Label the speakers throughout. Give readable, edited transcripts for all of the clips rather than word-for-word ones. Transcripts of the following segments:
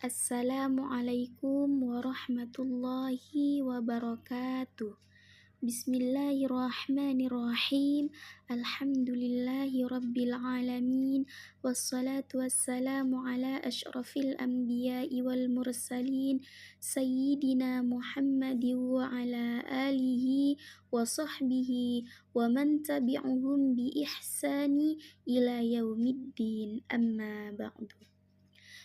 Speaker 1: Assalamualaikum warahmatullahi wabarakatuh. Bismillahirrahmanirrahim. Alhamdulillahi rabbil alamin. Wassalatu wassalamu ala asyrafil anbiya'i wal mursalin. Sayyidina Muhammadin wa ala alihi wa sahbihi wa man tabi'uhum bi ihsani ila yaumiddin. Amma ba'du.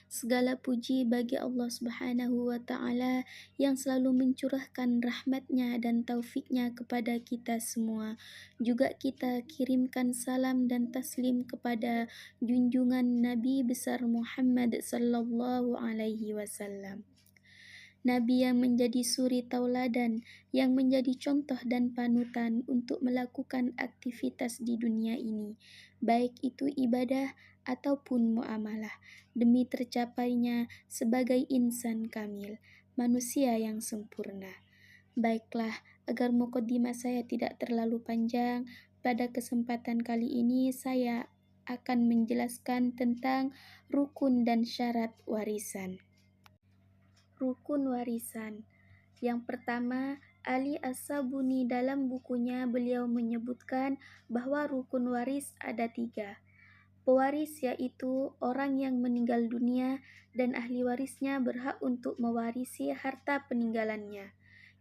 Speaker 1: Segala puji bagi Allah Subhanahu wa Ta'ala yang selalu mencurahkan rahmatnya dan taufiknya kepada kita semua. Juga kita kirimkan salam dan taslim kepada junjungan Nabi besar Muhammad sallallahu alaihi wasallam. Nabi yang menjadi suri tauladan, yang menjadi contoh dan panutan untuk melakukan aktivitas di dunia ini, baik itu ibadah ataupun muamalah, demi tercapainya sebagai insan kamil, manusia yang sempurna. Baiklah, agar muqaddimah saya tidak terlalu panjang, pada kesempatan kali ini saya akan menjelaskan tentang rukun dan syarat warisan. Rukun warisan. Yang pertama, Ali As-Sabuni dalam bukunya beliau menyebutkan bahwa rukun waris ada 3. Pewaris yaitu orang yang meninggal dunia dan ahli warisnya berhak untuk mewarisi harta peninggalannya.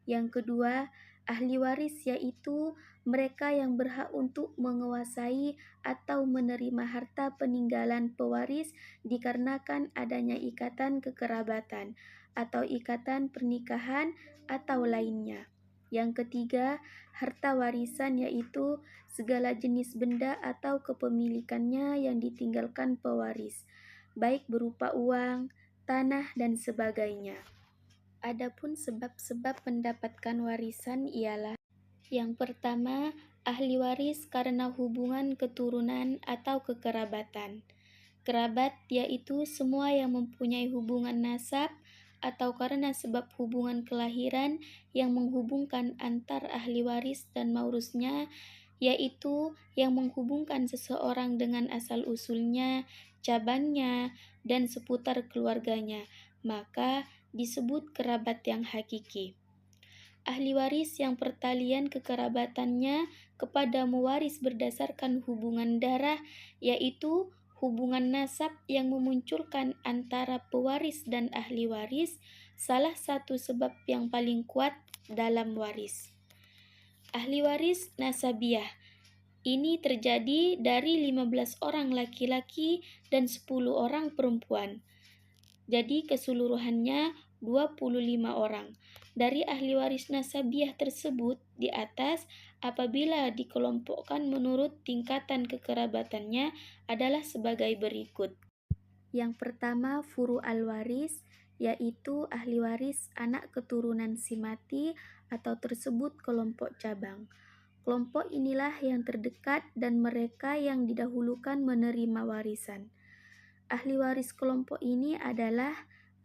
Speaker 1: Yang kedua, ahli waris yaitu mereka yang berhak untuk menguasai atau menerima harta peninggalan pewaris dikarenakan adanya ikatan kekerabatan atau ikatan pernikahan atau lainnya. Yang ketiga, harta warisan yaitu segala jenis benda atau kepemilikannya yang ditinggalkan pewaris, baik berupa uang, tanah, dan sebagainya. Adapun sebab-sebab mendapatkan warisan ialah: yang pertama, ahli waris karena hubungan keturunan atau kekerabatan. Kerabat yaitu semua yang mempunyai hubungan nasab atau karena sebab hubungan kelahiran yang menghubungkan antar ahli waris dan maurusnya, yaitu yang menghubungkan seseorang dengan asal-usulnya, cabangnya, dan seputar keluarganya, maka disebut kerabat yang hakiki. Ahli waris yang pertalian kekerabatannya kepada mewaris berdasarkan hubungan darah, yaitu hubungan nasab yang memunculkan antara pewaris dan ahli waris, salah satu sebab yang paling kuat dalam waris. Ahli waris nasabiah. Ini terjadi dari 15 orang laki-laki dan 10 orang perempuan. Jadi keseluruhannya 25 orang. Dari ahli waris nasabiah tersebut di atas, apabila dikelompokkan menurut tingkatan kekerabatannya adalah sebagai berikut. Yang pertama, furu al-waris, yaitu ahli waris anak keturunan si mati atau tersebut kelompok cabang. Kelompok inilah yang terdekat dan mereka yang didahulukan menerima warisan. Ahli waris kelompok ini adalah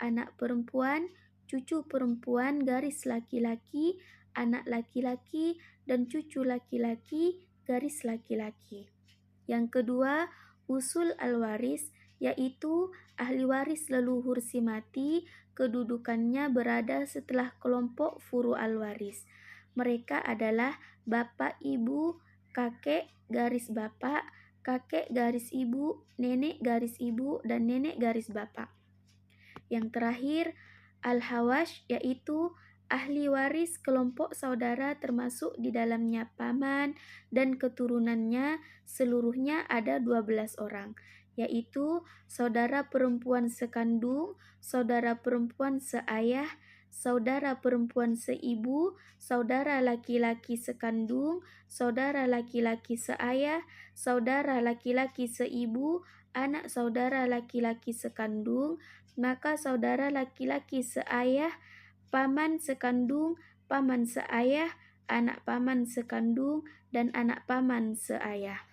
Speaker 1: anak perempuan, cucu perempuan garis laki-laki, anak laki-laki, dan cucu laki-laki garis laki-laki. Yang kedua, usul al-waris, yaitu ahli waris leluhur si mati, kedudukannya berada setelah kelompok furu al-waris. Mereka adalah bapak, ibu, kakek garis bapak, kakek garis ibu, nenek garis ibu, dan nenek garis bapak. Yang terakhir, al-hawash, yaitu ahli waris kelompok saudara termasuk di dalamnya paman dan keturunannya, seluruhnya ada 12 orang, yaitu saudara perempuan sekandung, saudara perempuan seayah, saudara perempuan seibu, saudara laki-laki sekandung, saudara laki-laki seayah, saudara laki-laki seibu, anak saudara laki-laki sekandung, maka saudara laki-laki seayah, paman sekandung, paman seayah, anak paman sekandung, dan anak paman seayah.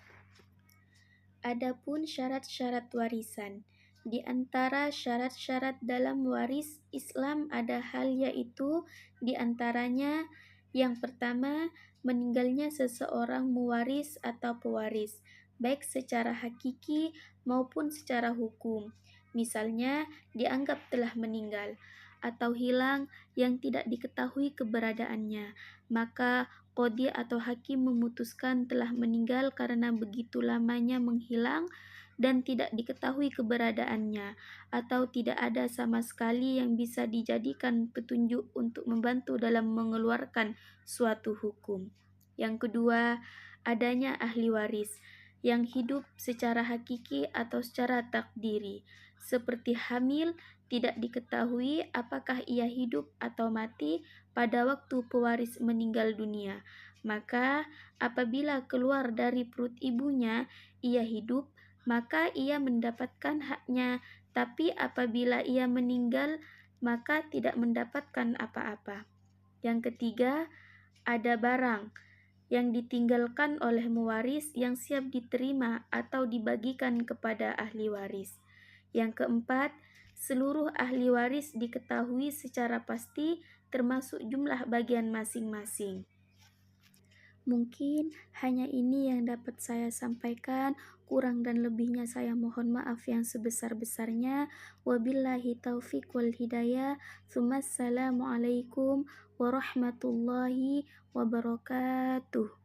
Speaker 1: Adapun syarat-syarat warisan. Di antara syarat-syarat dalam waris Islam ada hal yaitu di antaranya yang pertama, meninggalnya seseorang mewaris atau pewaris, baik secara hakiki maupun secara hukum. misalnya dianggap telah meninggal atau hilang yang tidak diketahui keberadaannya, maka qadhi atau hakim memutuskan telah meninggal karena begitu lamanya menghilang dan tidak diketahui keberadaannya, atau tidak ada sama sekali yang bisa dijadikan petunjuk untuk membantu dalam mengeluarkan suatu hukum. Yang kedua, adanya ahli waris yang hidup secara hakiki atau secara takdiri, seperti hamil, tidak diketahui apakah ia hidup atau mati pada waktu pewaris meninggal dunia. Maka apabila keluar dari perut ibunya ia hidup, maka ia mendapatkan haknya, tapi apabila ia meninggal maka tidak mendapatkan apa-apa. Yang ketiga, ada barang yang ditinggalkan oleh mewaris yang siap diterima atau dibagikan kepada ahli waris. Yang keempat, seluruh ahli waris diketahui secara pasti termasuk jumlah bagian masing-masing. Mungkin hanya ini yang dapat saya sampaikan, kurang dan lebihnya saya mohon maaf yang sebesar-besarnya. Wabillahi taufiq wal hidayah. Assalamualaikum warahmatullahi wabarakatuh.